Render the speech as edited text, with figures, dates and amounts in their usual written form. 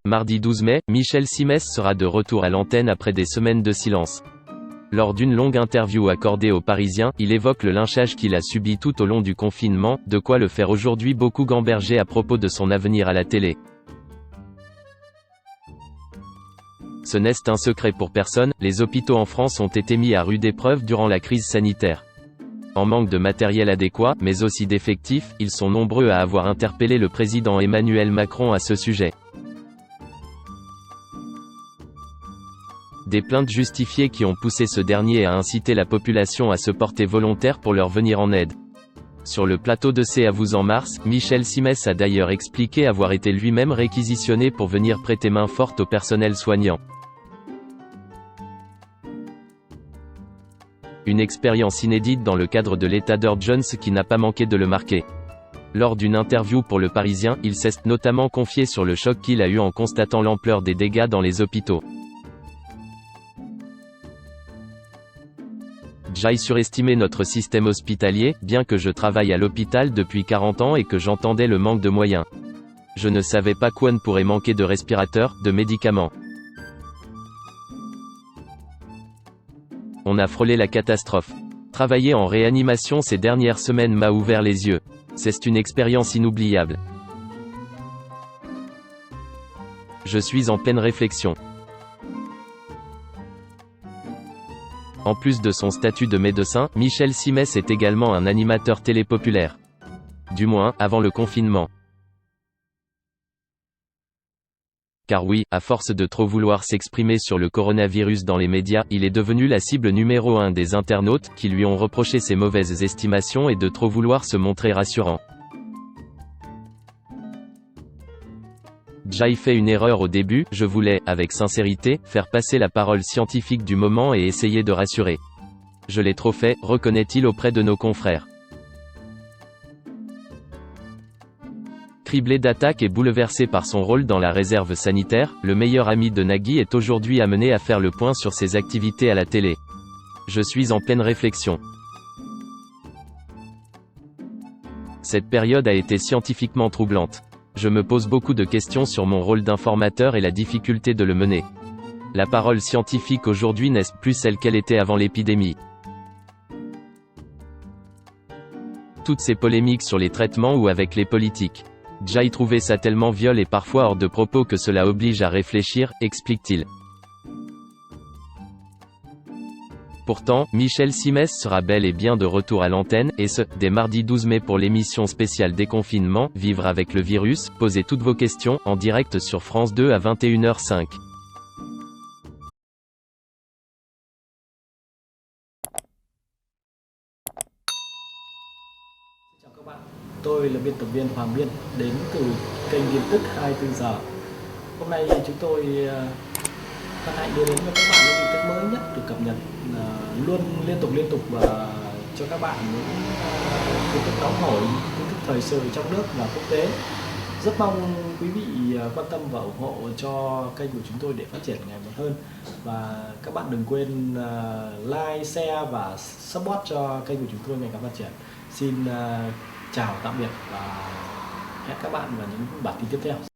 Mardi 12 mai, Michel Simès sera de retour à l'antenne après des semaines de silence. Lors d'une longue interview accordée aux Parisiens, il évoque le lynchage qu'il a subi tout au long du confinement, de quoi le faire aujourd'hui beaucoup gamberger à propos de son avenir à la télé. Ce n'est un secret pour personne, les hôpitaux en France ont été mis à rude épreuve durant la crise sanitaire. En manque de matériel adéquat, mais aussi d'effectifs, ils sont nombreux à avoir interpellé le président Emmanuel Macron à ce sujet. Des plaintes justifiées qui ont poussé ce dernier à inciter la population à se porter volontaire pour leur venir en aide. Sur le plateau de C'est à vous en mars, Michel Simès a d'ailleurs expliqué avoir été lui-même réquisitionné pour venir prêter main forte au personnel soignant. Une expérience inédite dans le cadre de l'état d'urgence qui n'a pas manqué de le marquer. Lors d'une interview pour Le Parisien, il s'est notamment confié sur le choc qu'il a eu en constatant l'ampleur des dégâts dans les hôpitaux. J'ai surestimé notre système hospitalier, bien que je travaille à l'hôpital depuis 40 ans et que j'entendais le manque de moyens. Je ne savais pas qu'on pourrait manquer de respirateurs, de médicaments. On a frôlé la catastrophe. Travailler en réanimation ces dernières semaines m'a ouvert les yeux. C'est une expérience inoubliable. Je suis en pleine réflexion. En plus de son statut de médecin, Michel Simès est également un animateur télé populaire. Du moins, avant le confinement. Car oui, à force de trop vouloir s'exprimer sur le coronavirus dans les médias, il est devenu la cible numéro 1 des internautes, qui lui ont reproché ses mauvaises estimations et de trop vouloir se montrer rassurant. J'ai fait une erreur au début, je voulais, avec sincérité, faire passer la parole scientifique du moment et essayer de rassurer. Je l'ai trop fait, reconnaît-il auprès de nos confrères. Criblé d'attaques et bouleversé par son rôle dans la réserve sanitaire, le meilleur ami de Nagui est aujourd'hui amené à faire le point sur ses activités à la télé. Je suis en pleine réflexion. Cette période a été scientifiquement troublante. Je me pose beaucoup de questions sur mon rôle d'informateur et la difficulté de le mener. La parole scientifique aujourd'hui n'est plus celle qu'elle était avant l'épidémie. Toutes ces polémiques sur les traitements ou avec les politiques. J'ai trouvé ça tellement viol et parfois hors de propos que cela oblige à réfléchir, explique-t-il. Pourtant, Michel Simès sera bel et bien de retour à l'antenne, et ce, dès mardi 12 mai pour l'émission spéciale déconfinement, Vivre avec le virus. Posez toutes vos questions, en direct sur France 2 à 21h05. Chào các bạn, tôi là biên tập viên Hoàng Biên, đến từ kênh tin tức 24 giờ. Hôm nay chúng tôi hân hạnh đưa đến cho các bạn những tin tức mới nhất được cập nhật luôn liên tục và cho các bạn những tin tức nóng hổi, tin tức thời sự trong nước và quốc tế. Rất mong quý vị quan tâm và ủng hộ cho kênh của chúng tôi để phát triển ngày một hơn. Và các bạn đừng quên like, share và support cho kênh của chúng tôi ngày càng phát triển. Xin chào tạm biệt và hẹn các bạn vào những bản tin tiếp theo.